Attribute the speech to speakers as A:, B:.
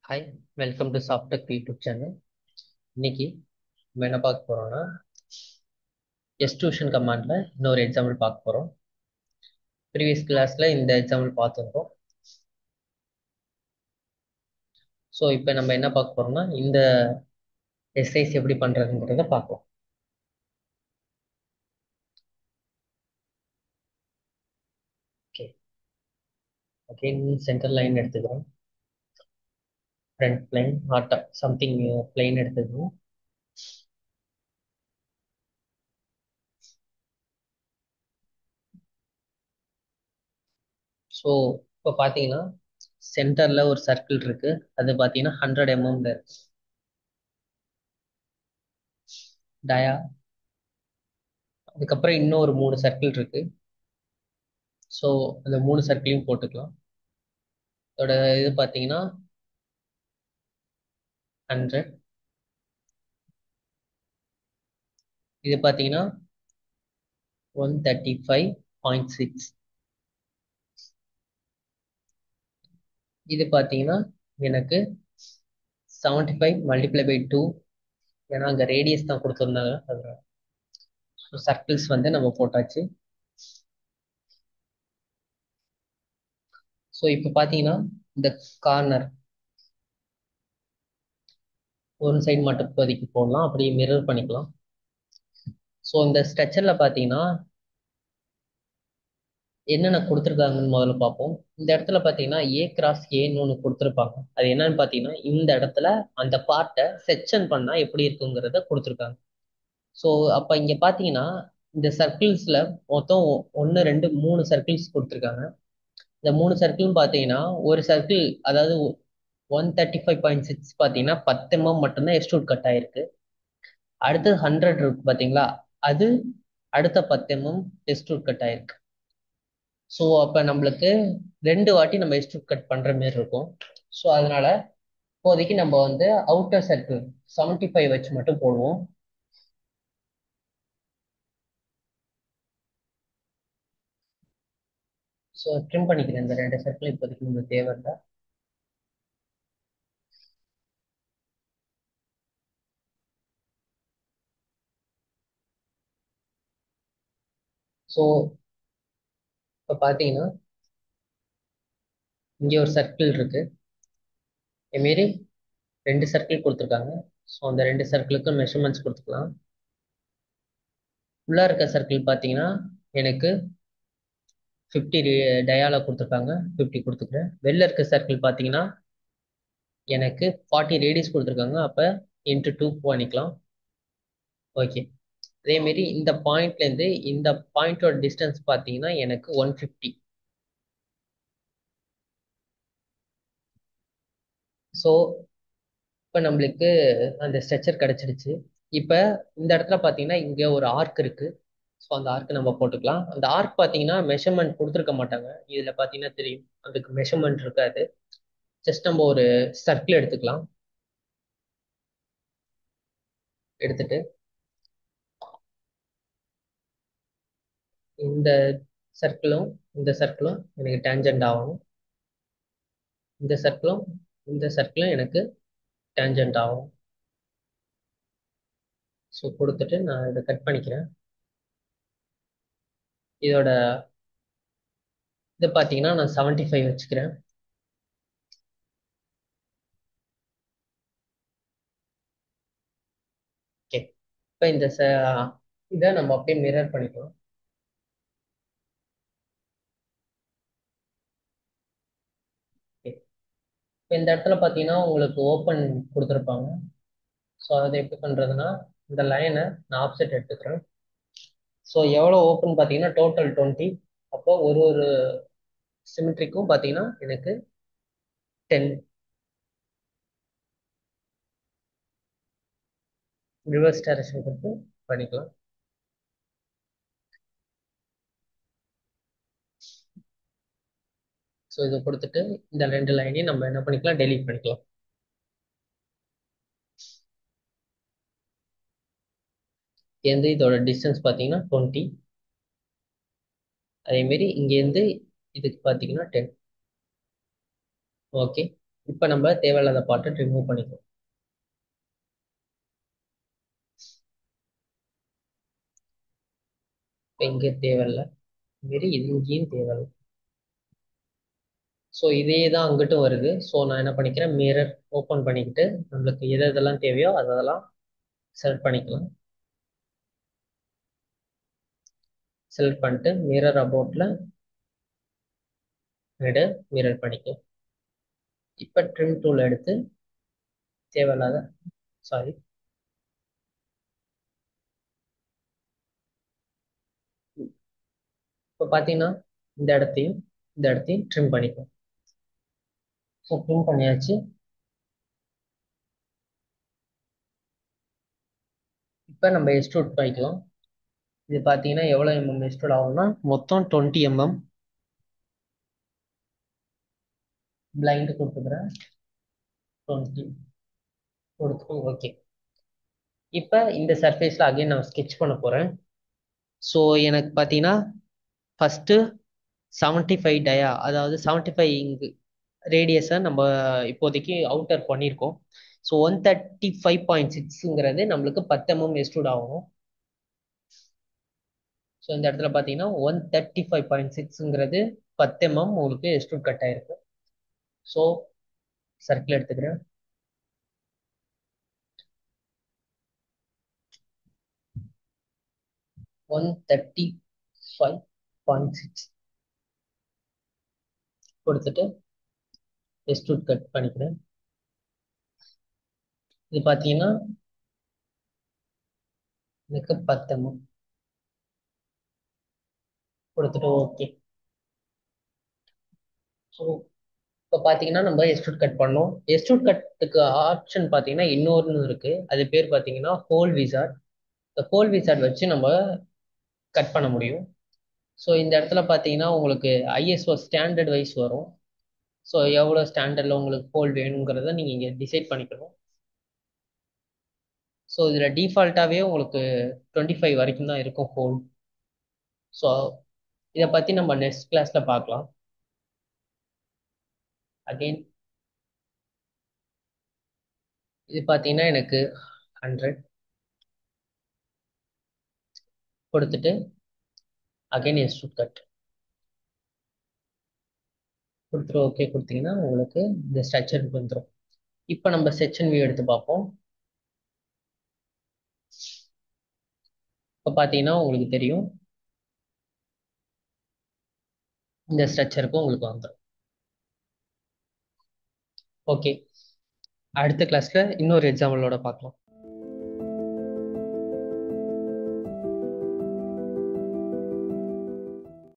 A: Hi, welcome to softtech YouTube channel. இன்னைக்கு நம்ம என்ன பார்க்க போறோம்னா எஸ்டியூஷன் கமாண்ட்ல இன்னொரு எக்ஸாம்பிள் பார்க்க போறோம். ப்ரீவியஸ் கிளாஸ்ல இந்த எக்ஸாம்பிள் பார்த்துருக்கோம். ஸோ இப்போ நம்ம என்ன பார்க்க போறோம்னா இந்த எக்ஸசைஸ் எப்படி பண்றதுங்கிறத பார்க்கலாம். ஓகே, அகைன் சென்டர் லைன் எடுத்துக்கிறோம். Front plain or something plain எடுத்துக்கிறோம். ஸோ இப்போ பார்த்தீங்கன்னா சென்டர்ல ஒரு சர்க்கிள் இருக்கு. அது பார்த்தீங்கன்னா 100 mm இருக்கு. டயா அதுக்கப்புறம் இன்னும் ஒரு 3 சர்க்கிள் இருக்கு. ஸோ அந்த 3 சர்க்கிளையும் போட்டுக்கலாம். இதோட இது பார்த்தீங்கன்னா 100, இது பார்த்தீங்கன்னா 135.6, இது பார்த்தீங்கன்னா எனக்கு 75 மல்டிப்ளை பை 2, ஏன்னா அங்கே ரேடியஸ் தான் கொடுத்துருந்தாங்க. அதனால சர்க்கிள்ஸ் வந்து நம்ம போட்டாச்சு. ஸோ இப்போ பார்த்தீங்கன்னா இந்த கார்னர் ஒரு சைடு மட்டும் இப்போதைக்கு போடலாம், அப்படியே மிரர் பண்ணிக்கலாம். ஸோ இந்த ஸ்ட்ரக்சரில் பார்த்தீங்கன்னா என்னென்ன கொடுத்துருக்காங்கன்னு முதல்ல பார்ப்போம். இந்த இடத்துல பார்த்தீங்கன்னா ஏ கிராஸ் ஏன்னு ஒன்று கொடுத்துருப்பாங்க. அது என்னன்னு பார்த்தீங்கன்னா இந்த இடத்துல அந்த பார்ட்டை செக்ஷன் பண்ணால் எப்படி இருக்குங்கிறத கொடுத்துருக்காங்க. ஸோ அப்போ இங்கே பார்த்தீங்கன்னா இந்த சர்க்கிள்ஸில் மொத்தம் 1 2 3 கொடுத்துருக்காங்க. இந்த 3 பார்த்தீங்கன்னா ஒரு சர்க்கிள், அதாவது 135.6 பார்த்தீங்கன்னா 10 mm மட்டும்தான் எக்ஸ்ட்ரூட் கட் ஆயிருக்கு. அடுத்து 100 இருக்கு பார்த்தீங்களா, அது அடுத்த 10 mm எக்ஸ்ட்ரூட் கட் ஆயிருக்கு. ஸோ அப்போ நம்மளுக்கு 2 வாட்டி நம்ம எக்ஸ்ட்ரூட் கட் பண்ணுற மாதிரி இருக்கும். ஸோ அதனால இப்போதைக்கு நம்ம வந்து அவுட்டர் சர்க்கிள் 75 வச்சு மட்டும் போடுவோம். ஸோ ட்ரிம் பண்ணிக்கிறேன் இந்த 2 சர்க்கிள், இப்போதைக்கு நம்மளுக்கு தேவை இல்லை. ஸோ இப்போ பார்த்தீங்கன்னா இங்கே ஒரு சர்க்கிள் இருக்கு. இதுமாரி 2 சர்க்கிள் கொடுத்துருக்காங்க. ஸோ அந்த 2 சர்க்கிளுக்கு மெஷர்மெண்ட்ஸ் கொடுத்துக்கலாம். உள்ளே இருக்க சர்க்கிள் பார்த்தீங்கன்னா எனக்கு 50 டயால கொடுத்துருக்காங்க, 50 கொடுத்துக்கிறேன். வெளில இருக்க சர்க்கிள் பார்த்தீங்கன்னா எனக்கு 40 ரேடியஸ் கொடுத்துருக்காங்க. அப்போ இன்ட்டு 2 பண்ணிக்கலாம். ஓகே, அதேமாரி இந்த பாயிண்ட்லேருந்து இந்த பாயிண்டோட டிஸ்டன்ஸ் பார்த்தீங்கன்னா எனக்கு 150. ஸோ இப்போ நம்மளுக்கு அந்த ஸ்ட்ரக்சர் கிடைச்சிடுச்சு. இப்போ இந்த இடத்துல பார்த்தீங்கன்னா இங்கே ஒரு ஆர்க் இருக்கு. ஸோ அந்த ஆர்க் நம்ம போட்டுக்கலாம். அந்த ஆர்க் பார்த்தீங்கன்னா மெஷர்மெண்ட் கொடுத்துருக்க மாட்டாங்க. இதில் பார்த்தீங்கன்னா தெரியும் அதுக்கு மெஷர்மெண்ட் இருக்காது. ஜஸ்ட் நம்ம ஒரு சர்க்கிள் எடுத்துக்கலாம். எடுத்துட்டு இந்த சர்க்கிளும் இந்த சர்க்கிளும் எனக்கு டேஞ்சன்ட் ஆகணும். இந்த சர்க்கிளும் இந்த சர்க்கிளும் எனக்கு டேஞ்சன்ட் ஆகும். ஸோ கொடுத்துட்டு நான் இதை கட் பண்ணிக்கிறேன். இதோட இது பார்த்தீங்கன்னா நான் 75 வச்சுக்கிறேன். ஓகே, இப்போ இந்த இதை நம்ம அப்படியே மிரர் பண்ணிக்கலாம். ஓகே, இப்போ இந்த இடத்துல பார்த்தீங்கன்னா உங்களுக்கு ஓப்பன் கொடுத்துருப்பாங்க. ஸோ அதை எப்படி பண்ணுறதுன்னா இந்த லைனை நான் ஆப்செட் எடுத்துக்கிறேன். ஸோ எவ்வளோ ஓப்பன் பார்த்தீங்கன்னா டோட்டல் 20. அப்போ ஒரு ஒரு சிமெட்ரிக்கும் பார்த்தீங்கன்னா எனக்கு 10. ரிவர்ஸ் டைரக்ஷன் கொடுத்து பண்ணிக்கலாம். ஸோ இதை கொடுத்துட்டு இந்த 2 லைனையும் நம்ம என்ன பண்ணிக்கலாம், டெலீட் பண்ணிக்கலாம். இங்கேருந்து இதோட டிஸ்டன்ஸ் பார்த்தீங்கன்னா 20. அதேமாரி இங்கேருந்து இதுக்கு பார்த்தீங்கன்னா 10. ஓகே, இப்போ நம்ம தேவையில்லாத பார்ட்டை ரிமூவ் பண்ணிக்கலாம். இப்போ இங்கே தேவையில்லை, மாரி இது இங்கேயும் தேவையில்லை. ஸோ இதே தான் அங்கிட்டும் வருது. ஸோ நான் என்ன பண்ணிக்கிறேன், மிரர் ஓப்பன் பண்ணிக்கிட்டு நம்மளுக்கு எது எதெல்லாம் தேவையோ அதெல்லாம் செலக்ட் பண்ணிக்கலாம். செலக்ட் பண்ணிட்டு மிரர் அபவுட்ல எடு, மிரர் பண்ணிக்கலாம். இப்போ ட்ரிம் டூல் எடுத்து தேவையில்லாத, சாரி, இப்போ பார்த்தீங்கன்னா இந்த இடத்தையும் இந்த இடத்தையும் ட்ரிம் பண்ணிக்கலாம். ஸோ ட்ரிம் பண்ணியாச்சு. இப்போ நம்ம எக்ஸ்ட்ரூட் பண்ணிக்கலாம். இது பார்த்தீங்கன்னா எவ்வளோ எக்ஸ்ட்ரூட் ஆகும்னா மொத்தம் 20 பிளைண்ட் கொடுத்துக்கிறேன். 20 கொடுத்து ஓகே. இப்போ இந்த சர்ஃபேஸில் அகைன் நான் ஸ்கெட்ச் பண்ண போகிறேன். ஸோ எனக்கு பார்த்தீங்கன்னா ஃபஸ்ட்டு 75 டயா, அதாவது 75 ரேடியஸை நம்ம இப்போதைக்கு அவுட்டர் பண்ணியிருக்கோம். ஸோ 135.6ங்கிறது நம்மளுக்கு 10 எக்ஸ்ட்ரூட் ஆகும். ஸோ இந்த இடத்துல பார்த்தீங்கன்னா 135.6ங்கிறது 10 உங்களுக்கு எக்ஸ்ட்ரூட் கட் ஆயிருக்கு. ஸோ சர்க்கிள் எடுத்துக்கிறேன். 135.6 கொடுத்துட்டு எக்ஸ்ட்ரூட் கட் பண்ணிக்கிறேன். இது பார்த்தீங்கன்னா எனக்கு 10 கொடுத்துட்டு ஓகே. ஸோ இப்போ பார்த்தீங்கன்னா நம்ம எக்ஸ்ட்ரூட் கட் பண்ணோம். எக்ஸ்ட்ரூட் கட்டுக்கு ஆப்ஷன் பார்த்தீங்கன்னா இன்னொன்று இருக்கு. அது பேர் பார்த்தீங்கன்னா ஹோல் விசார்ட். இந்த ஹோல் விசார்ட் வச்சு நம்ம கட் பண்ண முடியும். ஸோ இந்த இடத்துல பார்த்தீங்கன்னா உங்களுக்கு ஐஎஸ்ஓ ஸ்டாண்டர்ட் வைஸ் வரும். ஸோ எவ்வளோ ஸ்டாண்டர்டில் உங்களுக்கு ஹோல் வேணுங்கிறத நீங்கள் இங்கே டிசைட் பண்ணிக்கணும். ஸோ இதில் டிஃபால்ட்டாகவே உங்களுக்கு 25 வரைக்கும் தான் இருக்கும் ஹோல். ஸோ இதை பற்றி நம்ம நெக்ஸ்ட் கிளாஸில் பார்க்கலாம். அகெயின் இது பார்த்தீங்கன்னா எனக்கு 100 கொடுத்துட்டு அகைன் எக்ஸ்ட்ரூட் கட் கொடுத்துட்டு ஓகே கொடுத்தீங்கன்னா உங்களுக்கு இந்த ஸ்ட்ரக்சருக்கு வந்துடும். இப்போ நம்ம செக்ஷன் வியூ எடுத்து பார்ப்போம். இப்போ பார்த்தீங்கன்னா உங்களுக்கு தெரியும் இந்த ஸ்ட்ரக்சருக்கு உங்களுக்கு வந்துடும். ஓகே, அடுத்த கிளாஸ்ல இன்னொரு எக்ஸாம்பிளோட பார்க்கலாம்.